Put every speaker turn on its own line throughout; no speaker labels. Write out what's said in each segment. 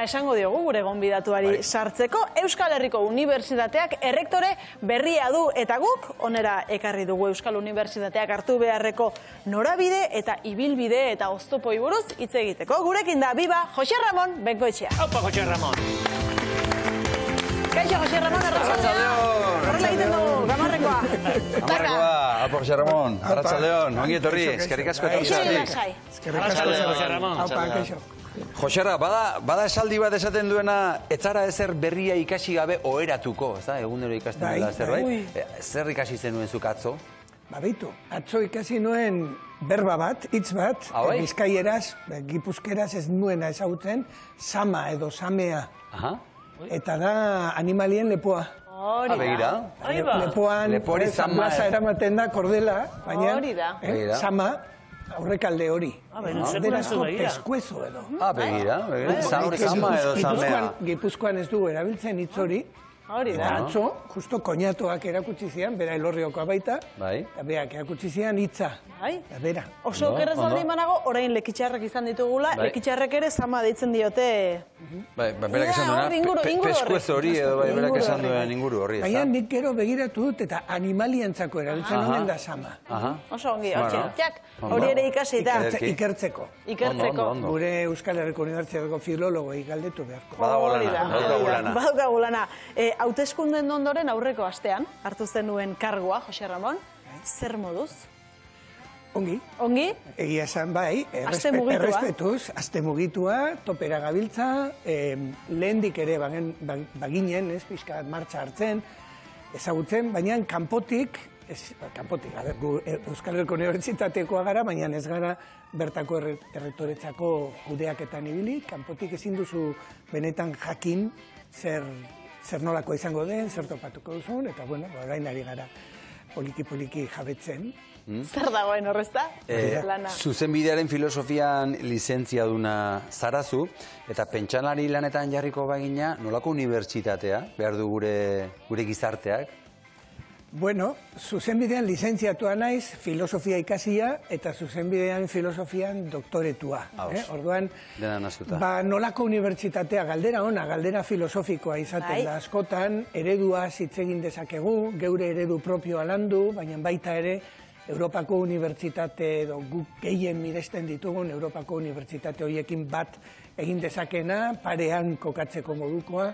esango diogu gure gonbidatuari sartzeko. Euskal Herriko Unibertsitateak errektore berria du eta guk onera ekarri dugu Euskal Unibertsitateak hartu beharreko norabide eta ibilbide eta oztopoi buruz hitz egiteko. Gurekin da biba Jose Ramon Bengoetxea.
Aupa, Jose Ramon!
Kaixo, Jose Ramon, arratsaldeon! Horrela egiten dugu, gamarrekoa.
Gamarrekoa, aupa, Jose Ramon, arratsaldeon, ongi etorri, eskerrik asko eta usatik.
Arratsaldeon, Jose Ramon.
Aupa, kaixo.
Josera, bada esaldi bat esaten duena, ez zara ezer berria ikasi gabe oheratuko, ez da, egunero ikasten dela zerbait? Zer ikasi zenuen zuk atzo?
Beitu, atzo ikasi nuen berba bat, hitz bat, bizkaieraz, gipuzkeraz ez nuena ezagutzen, sama edo samea. Eta da animalien lepoa.
Hori da.
Lepoan, plaza eramaten da kordela, baina sama, aurrekalde hori. Derazko peskuezo edo.
Begira, sama edo samea.
Gipuzkoan ez dugu erabiltzen hitz hori.
Hori da.
Atzo, justo koñatoak erakutsi zian, bera elorriokoa baita, eta berak erakutsi zian hitza. Bera.
Oso okerrez baldin banago, orain lekitxarrak izan ditugula, lekitxarrak ere sama deitzen diote...
Berak esan duena, peskuezo hori edo berak esan duen inguru horri.
Baina nik gero begiratu dut eta animalientzako erabiltzen honen da sama.
Oso ongi, hori ere ikasi da.
Ikertzeko.
Ikertzeko.
Gure Euskal Herriko Unibertsitateko filologoi galdetu beharko.
Badaukagu lana. Hauteskunden ondoren aurreko astean, hartu zenuen kargua, Jose Ramon, zer moduz?
Ongi.
Ongi?
Egia esan bai, errespetuz, aste mugitua, topera gabiltza, lehendik ere baginen, pixka martxa hartzen, ezagutzen, baina kanpotik, Euskal Herriko Unibertsitatekoa gara, baina ez gara bertako erretoretzako kudeaketan ibili, kanpotik ezin duzu benetan jakin zer nolako izango den, zer topatuko duzun, eta bueno, orain ari gara poliki-poliki jabetzen.
Zer dagoen horrezta?
Zuzenbidearen filosofian lizentziaduna zarazu, eta pentsalari lanetan jarriko bagina, nolako unibertsitatea behar du gure gizarteak?
Bueno, zuzenbidean lizentziatua naiz, filosofia ikasia, eta zuzenbidean filosofian doktoretua. Orduan, nolako unibertsitatea galdera ona, galdera filosofikoa izaten da askotan, eredua hitz egin dezakegu, geure eredu propioa landu, baina baita ere, Europako unibertsitate edo guk gehien miresten ditugun Europako unibertsitate horiekin bat egin dezakena, parean kokatzeko modukoa,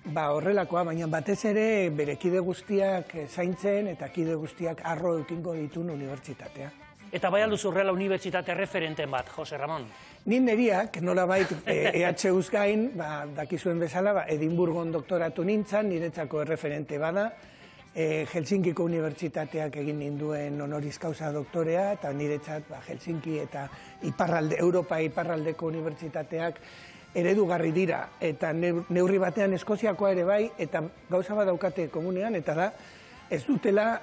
horrelakoa, baina batez ere bere kide guztiak zaintzen eta kide guztiak arro eukingo ditun unibertsitatea.
Eta bai alduzu horrela unibertsitate referenten bat, Jose Ramon?
Ni neriak, nolabait EHUz gain, dakizuen bezala, Edimburgon doktoratu nintzan, niretzako erreferente bada, Helsinkiko unibertsitateak egin ninduen honoris causa doktorea, eta niretzat Helsinki eta Europa iparraldeko unibertsitateak eredugarri dira, eta neurri batean Eskoziakoa ere bai, eta gauza bat daukate komunean, eta da ez dutela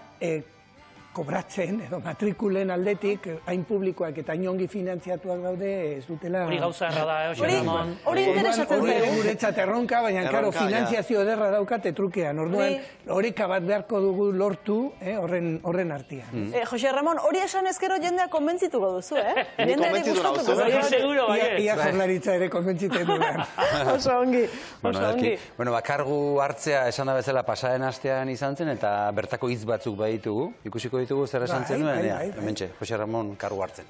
kobratzen, edo matrikulen aldetik, hain publikoak eta hain finantziatuak daude, ez dutela...
Hori gauza erra da, Jose Ramon.
Hori interesatzen zaigu.
Hori guretzat erronka, baina, karo, finantziazio ederra daukate trukean. Orduan, horika bat beharko dugu lortu horren artean.
Jose Ramon, hori esan ezkero jendea konbentzituko duzu, eh?
Ni konbentzitu nauzu.
Seguro, baiet.
Ia jorlaritza ere konbentziten dudan.
Oso ongi, oso ongi.
Bueno, kargu hartzea esan da bezala pasaren astean izan zen, eta bertako hitz batzuk baditugu. Ikusiko ditugu zer esan zenuen, hementxe, Jose Ramon kargu hartzen.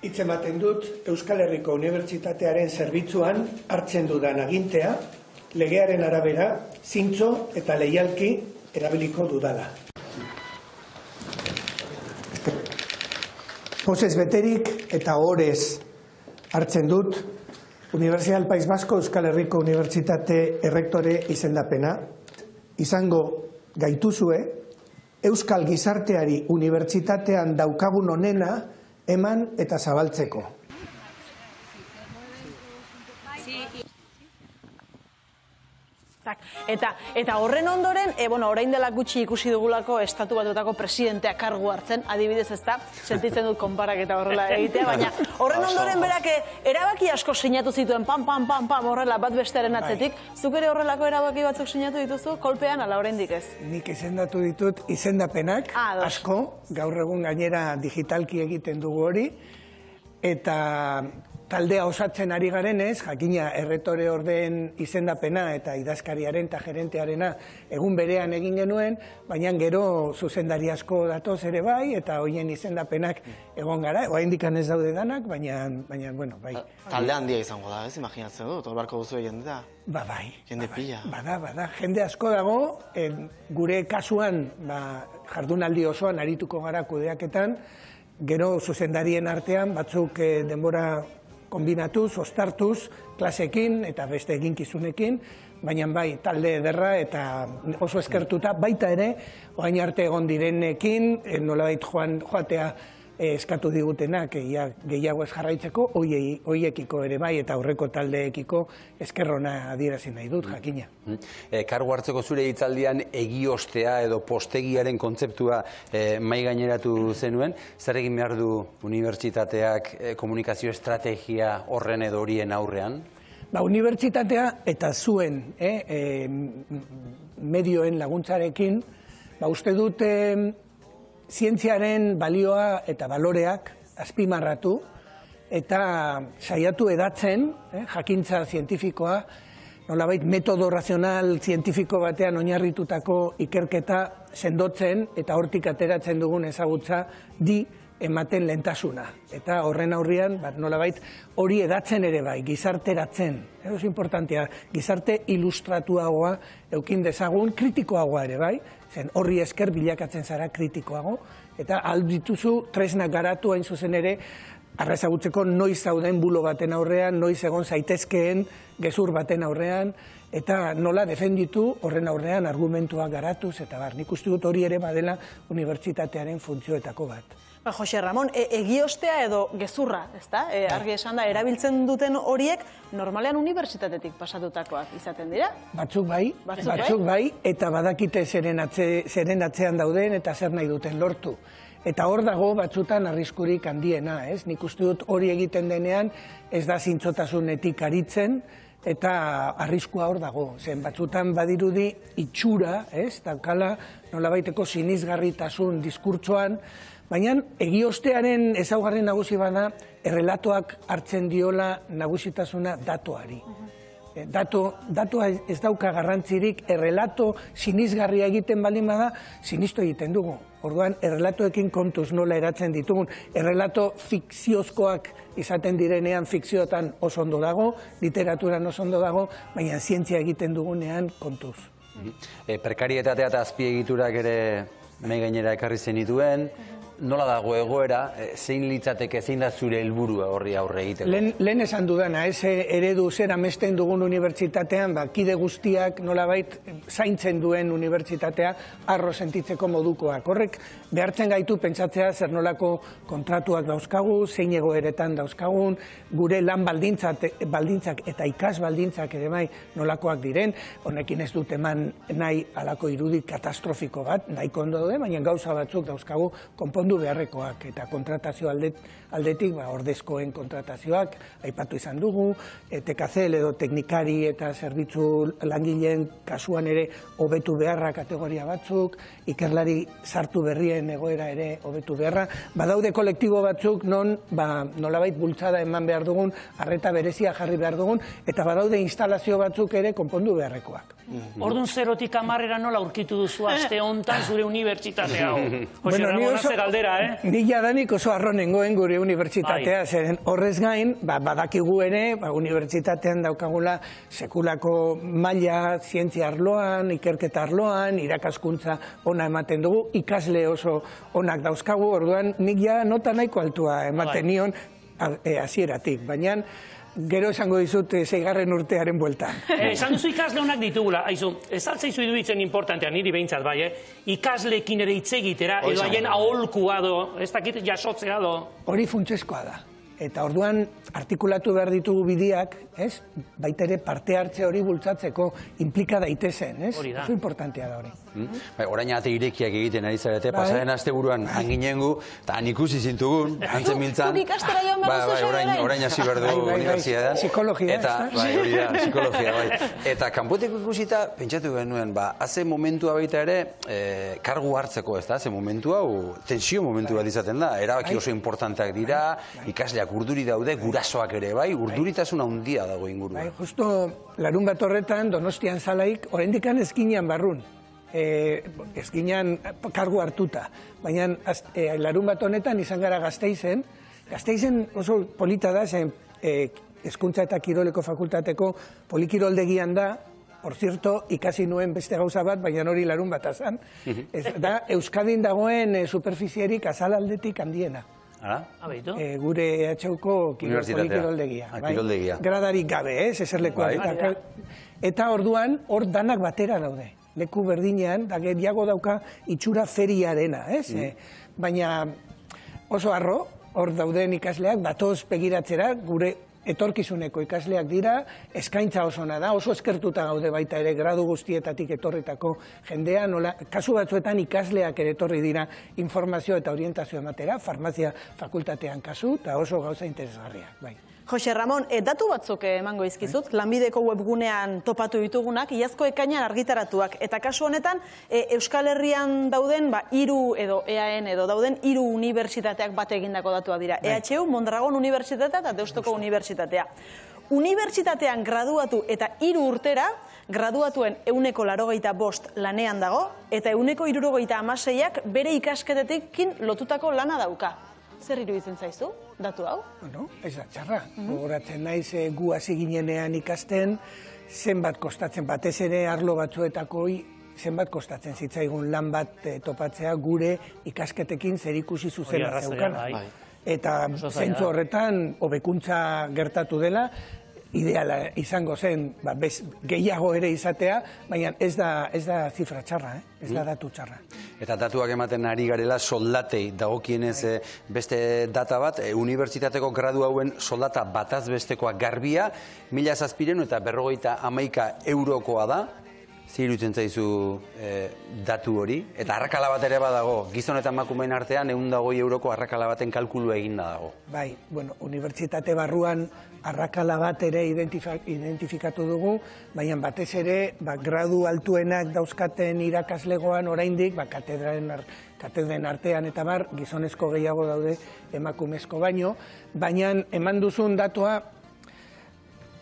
Hitz ematen dut, Euskal Herriko Unibertsitatearen zerbitzuan hartzen dudan agintea, legearen arabera, zintzo eta leialki erabiliko dudala. Pozez beterik eta orez hartzen dut, Universidad del País Vasco Euskal Herriko Unibertsitate errektore izendapena, izango gaituzue, Euskal gizarteari unibertsitatean daukagun onena eman eta zabaltzeko.
Eta horren ondoren, orain dela gutxi ikusi dugulako Estatu Batuetako presidentea kargu hartzen, adibidez ez da, sentitzen dut konparak eta horrela egitea, baina horren ondoren berak erabaki asko sinatu zituen, pam, horrela bat bestearen atzetik, zuk ere horrelako erabaki batzuk sinatu dituzu, kolpean ala oraindik ez?
Nik izendatu ditut izendapenak, asko, gaur egun gainera digitalki egiten dugu hori, eta taldea osatzen ari garenez, jakina erretore ordeen izendapena eta idazkariaren eta gerentearena egun berean egin genuen, baina gero zuzendari asko datoz ere bai, eta hoien izendapenak egon gara, oraindik ez daude danak, baina, bueno, bai.
Talde handia izango da, ez, imaginatzen dut, hor barko duzu jendea.
Ba, bai.
Jende pila.
Bada, jende asko dago, gure kasuan, jardunaldi osoan arituko gara kudeaketan, gero zuzendarien artean, batzuk denbora kombinatuz, ostartuz, klasekin eta beste eginkizunekin, baina bai, talde ederra eta oso eskertuta, baita ere, orain arte egon direnekin, nolabait joatea eskatu digutenak gehiago ez jarraitzeko, hoiekiko ere bai eta aurreko taldeekiko eskerrona adierazi nahi dut, jakina.
Kargu hartzeko zure hitzaldian egiostea edo postegiaren kontzeptua mai gaineratu zenuen, zer egin behar du unibertsitateak komunikazio estrategia horren edo horien aurrean?
Unibertsitatea eta zuen medioen laguntzarekin, uste dut zientziaren balioa eta baloreak azpimarratu eta saiatu edatzen, jakintza zientifikoa, nolabait metodo razional zientifiko batean oinarritutako ikerketa sendotzen eta hortik ateratzen dugun ezagutza ematen lehentasuna. Eta horren aurrian, nolabait hori edatzen ere bai, gizarteratzen. Eso importantea, gizarte ilustratuagoa eukin dezagun, kritikoagoa ere bai, zen horri esker bilakatzen zara kritikoago, eta aldituzu tresnak garatu hain zuzen ere, arrazagutzeko noiz zauden bulo baten aurrean, noiz egon zaitezkeen gezur baten aurrean, eta nola defenditu horren aurrean argumentuak garatuz, eta nik uste dut hori ere badela unibertsitatearen funtzioetako bat.
Jose Ramon, egiostea edo gezurra, ezta? Argi esan da, erabiltzen duten horiek normalean unibertsitatetik pasatutakoak izaten dira?
Batzuk bai, eta badakite zeren atzean dauden eta zer nahi duten lortu. Eta hor dago batzutan arriskurik handiena, ez? Nik uste dut hori egiten denean ez da zintzotasunetik aritzen, eta arriskua hor dago. Zen batzutan badirudi itxura, ez? Daukala nolabaiteko sinizgarritasun diskurtsoan, baina egiostearen ezaugarri nagusi bana, errelatoak hartzen diola nagusitasuna datuari. Datua ez dauka garrantzirik, errelato sinizgarria egiten baldin bada, sinistu egiten dugu. Orduan, errelatoekin kontuz nola eratzen ditugun. Errelato fikziozkoak izaten direnean fikziotan oso ondo dago, literaturan oso ondo dago, baina zientzia egiten dugunean kontuz.
Prekarietatea eta azpiegiturak ere mai gainera ekarri zenituen, nola dago egoera, zein litzateke, zein da zure helburua horri aurre egiteko?
Lehen esan dudana, eredu zer amesten dugun unibertsitatean, kide guztiak nolabait zaintzen duen unibertsitatea arro sentitzeko modukoak. Horrek behartzen gaitu pentsatzea zer nolako kontratuak dauzkagu, zein egoeretan dauzkagun, gure lan baldintzak eta ikas baldintzak ere bai nolakoak diren, honekin ez dut eman nahi alako irudi katastrofiko bat, nahiko ondo daude, baina gauza batzuk dauzkagu konpondu beharrekoak eta kontratazio aldetik, ordezkoen kontratazioak, aipatu izan dugu, TKCL edo teknikari eta zerbitzu langileen kasuan ere hobetu beharra kategoria batzuk, ikerlari sartu berrien egoera ere hobetu beharra, badaude kolektibo batzuk non nolabait bultzada eman behar dugun, arreta berezia jarri behar dugun, eta badaude instalazio batzuk ere konpondu beharrekoak.
Orduan 0-tik 10 nola aurkitu duzu aste hontan zure unibertsitate hau? Jose Ramon, ze galdera,
Nik jadanik oso arronengoen gure unibertsitatea, zeren horrez gain, badakigu ere, unibertsitatean daukagula sekulako maila zientzia arloan, ikerketa arloan, irakaskuntza ona ematen dugu, ikasle oso onak dauzkagu, orduan nik ja nota nahiko altua ematen nion hasieratik, baina gero esango dizut 6. urtearen bueltan.
Esan duzu ikasle honak ditugula, aizu, ez altzaizu iduditzen importantea, niri behintzat bai, ikasleekin ere hitz egitera, edo haien aholkua do, ez dakit jasotzea do.
Hori funtsezkoa da. Eta orduan artikulatu behar ditugu bideak, baita ere parte hartze hori bultzatzeko implika daitezen, ez? Oso importantea da hori.
Orain ate irekiak egiten ari zarete, pasaren asteburuan hanginengu, eta han ikusi zintugun, antzen miltzan.
Zuk ikastera joan behar duzu
Orain hasi berdu unibertsitatean.
Psikologia,
hori da, psikologia, bai. Eta kanpotik ikusita, pentsatu genuen, haze momentua baita ere, kargu hartzeko, ez da, ze momentu hau, tensio momentu bat izaten da, erabaki oso importanteak dira, ikasleak urduri daude, gurasoak ere, bai, urduritasun handia dago ingurua.
Justo larun bat horretan, Donostian zalaik, oraindikan ezkinean barrun. Ezkinean kargu hartuta. Baina larun bat honetan izan gara Gasteizen. Gasteizen oso polita da, zen Hezkuntza eta Kiroleko Fakultateko polikiroldegian da, por cierto, ikasi nuen beste gauza bat, baina hori larun bat azan. Da, Euskadin dagoen superfizierik azalaldetik handiena. Gure EHUko polikiroldegia. Gradarik gabe, eserlekuan. Eta orduan, hor danak batera daude. Leku berdinean, da gehiago dauka itxura feriarena, baina oso harro, hor dauden ikasleak, datoz begiratzera, gure etorkizuneko ikasleak dira, eskaintza osona da, oso eskertuta gaude baita ere gradu guztietatik etorritako jendea, kasu batzuetan ikasleak ere etorri dira informazio eta orientazio ematera, farmazia fakultatean kasu, eta oso gauza interesgarriak, bai.
Jose Ramon, datu batzuk emango izkizut, Lanbideko webgunean topatu ditugunak, iazko ekainan argitaratuak, eta kasu honetan Euskal Herrian dauden, hiru edo EAN edo dauden hiru unibertsitateak bat egindako datuak dira. EHU, Mondragon Unibertsitatea eta Deustuko Unibertsitatea. Unibertsitatean graduatu eta 3 urtera, graduatuen 185 lanean dago, eta 176ak bere ikasketetekin lotutako lana dauka. Zer iruditzen zaizu, datu hau?
Bueno, ez da txarra. Gogoratzen naiz gu hasi ginenean ikasten, zenbat kostatzen, batez ere arlo batzuetako zenbat kostatzen zitzaigun lan bat topatzea gure ikasketekin zerikusi zuzena zeukana. Eta zentzu horretan, hobekuntza gertatu dela, ideala izango zen, gehiago ere izatea, baina ez da zifra txarra, ez da datu txarra.
Eta datuak ematen ari garela soldatei dagokienez beste data bat, unibertsitateko gradu hauen soldata bataz bestekoa garbia, 1.700 eta 51 eurokoa da, zirutzen zaizu datu hori, eta arrakala bat ere badago, gizon eta emakumeen artean 120 euroko arrakala baten kalkulu eginda dago.
Bai, bueno, unibertsitate barruan arrakala bat ere identifikatu dugu, baina batez ere gradu altuenak dauzkaten irakaslegoan oraindik, katedren artean eta gizonezko gehiago daude emakumezko baino, baina eman duzun datua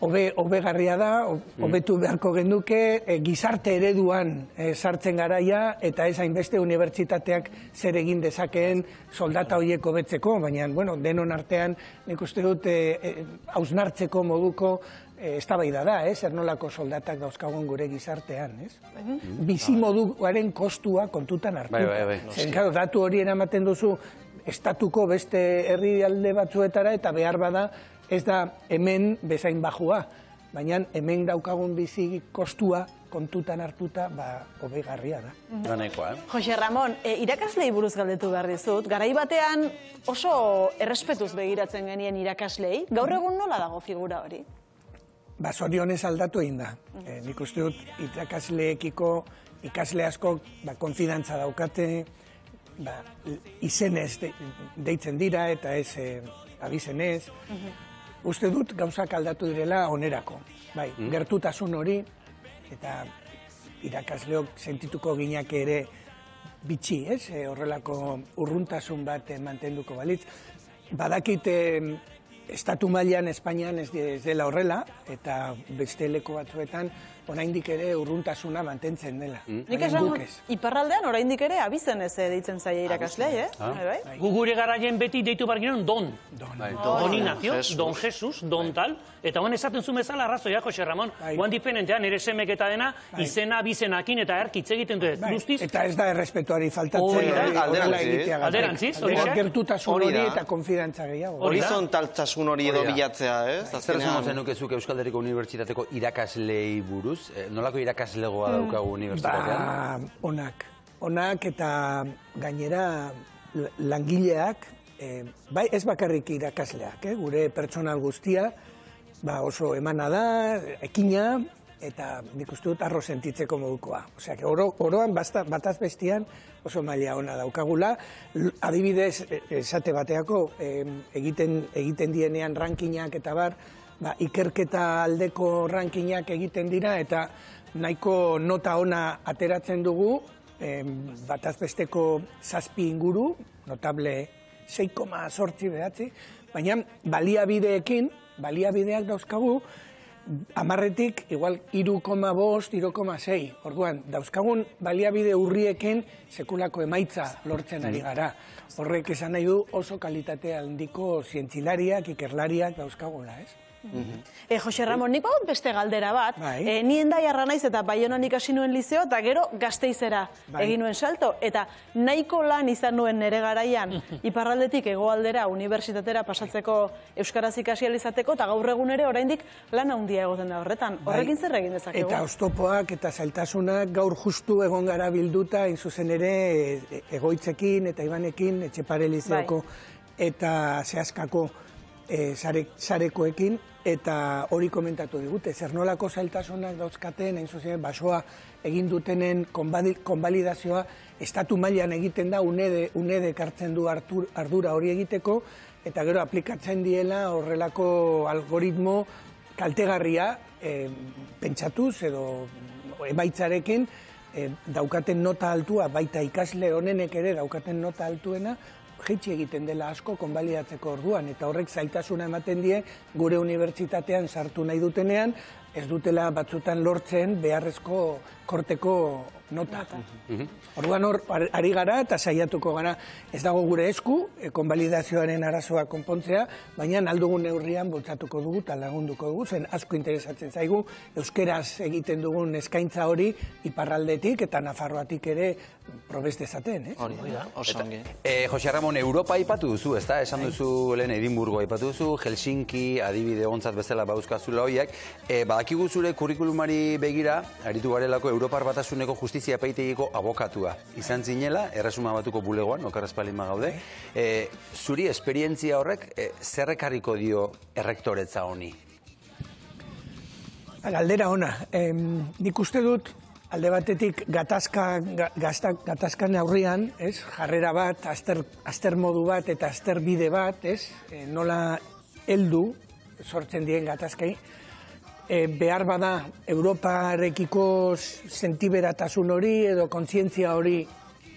hobegarria da, hobetu beharko genuke, gizarte ereduan sartzen garaia, eta ez hainbeste unibertsitateak zer egin dezakeen soldata horiek hobetzeko, baina, bueno, denon artean, nik uste dut, hausnartzeko moduko eztabaida da, zer nolako soldatak dauzkagun gure gizartean, ez? Bizi moduaren kostua kontutan hartuta. Zer, datu hori eramaten duzu, estatuko beste herrialde batzuetara, eta behar bada, ez da hemen bezain bajua, baina hemen daukagun bizi kostua kontutan hartuta, hobegarria da.
Jose Ramon, irakaslei buruz galdetu behar dizut, garai batean oso errespetuz begiratzen genien irakaslei, gaur egun nola dago figura hori?
Zorionez aldatu egin da. Nik uste dut irakasleekiko ikasle asko konfidantza daukate, izenez deitzen dira eta ez abizenez. Uste dut gauzak aldatu direla onerako. Gertutasun hori, eta irakasleok sentituko ginak ere bitxi, horrelako urruntasun bat mantenduko balitz. Badakit estatu mailan Espainian ez dela horrela, eta beste leku batzuetan oraindik ere urruntasuna mantentzen dela.
Nik esan, iparraldean oraindik ere abizenez deitzen zaia irakaslei,
Gu gure garaien beti deitu barginon Don. Don Ignacio, Don Jesus, Don tal. Eta hoen esaten zu bezala arrazoia, Jose Ramon. Hoan diferentean, nire semek eta dena, izena abizenakin eta erkitz egiten dut.
Eta ez da errespetuari faltatzen.
Alderantziz, hori da.
Gertutasun hori eta konfidantza gehiago.
Horizontaltasun hori edo bilatzea, ez?
Zer esango zenukezuk Euskal Herriko Unibertsitateko irakaslei buruz? Nolako irakaslegoa daukagu unibertsitatean?
Onak eta gainera langileak, ez bakarrik irakasleak, gure pertsonal guztia, oso emana da, ekina, eta nik uste dut arro sentitzeko modukoa. Osea, oroan bataz bestian oso maila ona daukagula. Adibidez, esate bateako, egiten dienean rankinak eta bar, ikerketa aldeko rankinak egiten dira, eta nahiko nota ona ateratzen dugu, bataz besteko 7 inguru, notable 6,8 behatzi, baina baliabideak dauzkagu, 10-etik, igual 3,5, 3,6. Orduan, dauzkagun baliabide urriekin sekulako emaitza lortzen ari gara. Horrek esan nahi du oso kalitate handiko zientzilariak, ikerlariak dauzkagula, ez?
Jose Ramon, nik badut beste galdera bat, ni Hendaiarra naiz eta Baionan ikasi nuen lizeo, eta gero Gasteizera egin nuen salto, eta nahiko lan izan nuen nere garaian, iparraldetik hegoaldera, unibertsitatera pasatzeko euskaraz ikasi ahal izateko, eta gaur egun ere oraindik lan handia egoten da horretan. Horrekin zer egin dezakegu?
Eta oztopoak eta zailtasunak gaur justu egon gara bilduta, zuzen ere Egoitzekin eta Ibanekin, Etxepare lizeoko eta Zehaskako sarekoekin, eta hori komentatu digute, zer nolako zailtasunak dauzkaten, hain zuzen, basoa egin dutenen konbalidazioa estatu mailan egiten da, UNED ekartzen du ardura hori egiteko, eta gero aplikatzen diela horrelako algoritmo kaltegarria pentsatuz edo emaitzarekin daukaten nota altua, baita ikasle honenek ere daukaten nota altuena, jaitsi egiten dela asko konbalidatzeko orduan, eta horrek zailtasuna ematen die gure unibertsitatean sartu nahi dutenean, ez dutela batzutan lortzen beharrezko korteko nota. Orduan hor, ari gara eta saiatuko gara, ez dago gure esku, konbalidazioaren arazoa konpontzea, baina aldugun neurrian bultzatuko dugu eta lagunduko dugu, zen asko interesatzen zaigu, euskeraz egiten dugun eskaintza hori iparraldetik eta Nafarroatik ere probez dezaten, eh?
Hori da, oso ongi.
Jose Ramon, Europa aipatu duzu, ezta? Esan duzu lehen Edimburgo aipatu duzu, Helsinki, adibide ontzat bezala bauzkazula horiek. Badakigu zure kurrikulumari begira, aritu garelako Europar Batasuneko Justizia Epaitegiko abokatua. Izan zinela, Erresuma Batuko bulegoan, okarrezpalima gaude. Zuri esperientzia horrek, zerrekarriko dio errektoretza honi?
Galdera ona. Nik uste dut, alde batetik gatazkan aurrian, jarrera bat, azter modu bat eta azter bide bat, nola heldu sortzen dien gatazkei, behar bada Europarekiko sentiberatasun hori edo kontzientzia hori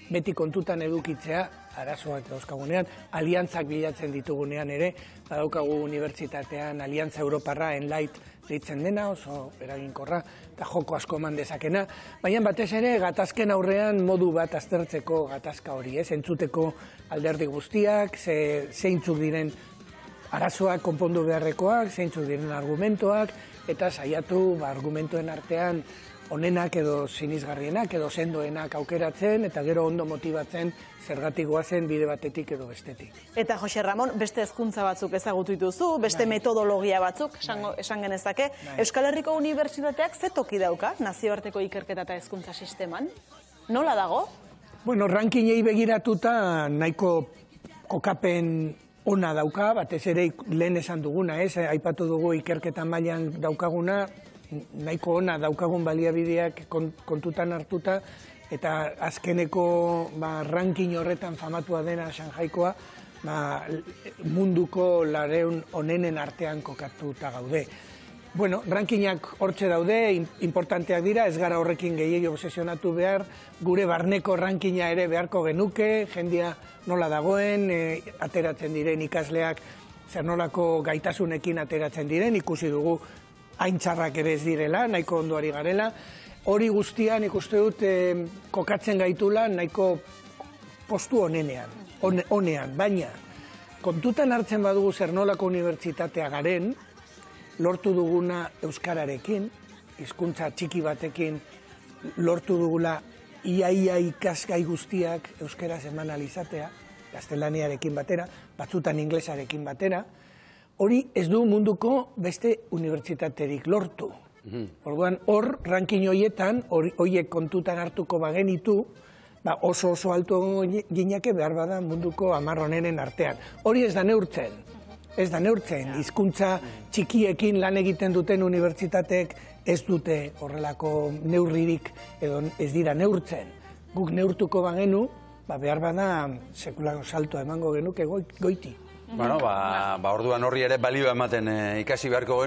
beti kontutan edukitzea, arazoak dauzkagunean, aliantzak bilatzen ditugunean ere, badaukagu unibertsitatean aliantza Europarra Enlight deitzen dena, oso eraginkorra, eta joko asko eman dezakena, baina batez ere gatazken aurrean modu bat aztertzeko gatazka hori, entzuteko alderdi guztiak, zeintzuk diren arazoak konpondu beharrekoak, zeintzuk diren argumentoak, eta saiatu argumentoen artean onenak edo sinisgarrienak edo sendoenak aukeratzen, eta gero ondo motibatzen zergatik goazen bide batetik edo bestetik.
Eta Jose Ramon, beste hezkuntza batzuk ezagutu dituzu, beste metodologia batzuk, esan genezake. Euskal Herriko Unibertsitateak ze toki dauka nazioarteko ikerketa eta hezkuntza sisteman? Nola dago?
Bueno, rankinei begiratuta nahiko kokapen ona dauka, batez ere lehen esan duguna, aipatu dugu ikerketa mailan daukaguna, nahiko ona daukagun baliabideak kontutan hartuta, eta azkeneko ranking horretan famatua dena Shanghaikoa, munduko 200 onenen artean kokatuta gaude. Bueno, rankinak hortxe daude, importanteak dira, ez gara horrekin gehiago obsesionatu behar, gure barneko rankina ere beharko genuke, jendia nola dagoen, ateratzen diren ikasleak zer nolako gaitasunekin ateratzen diren, ikusi dugu haintzarrak ere ez direla, nahiko ondoari garela. Hori guztian ikuste dut kokatzen gaitula nahiko postu honean, baina kontutan hartzen badugu zer nolako unibertsitatea garen, lortu duguna euskararekin, hizkuntza txiki batekin, lortu dugula ia ikasgai guztiak euskaraz eman alizatea, gaztelaniarekin batera, batzutan inglesarekin batera, hori ez du munduko beste unibertsitaterik lortu. Orduan, hor, ranking horietan, horiek kontutan hartuko bagenitu, oso altu gineke behar bada munduko 10 onenen artean. Hori ez da neurtzen. ez da neurtzen. Hizkuntza txikiekin lan egiten duten unibertsitateek ez dute horrelako neurririk edo ez dira neurtzen. Guk neurtuko bagenu, behar bada sekulako saltoa emango genuke goiti.
Bueno, orduan horri ere balioa ematen ikasi beharko genuen.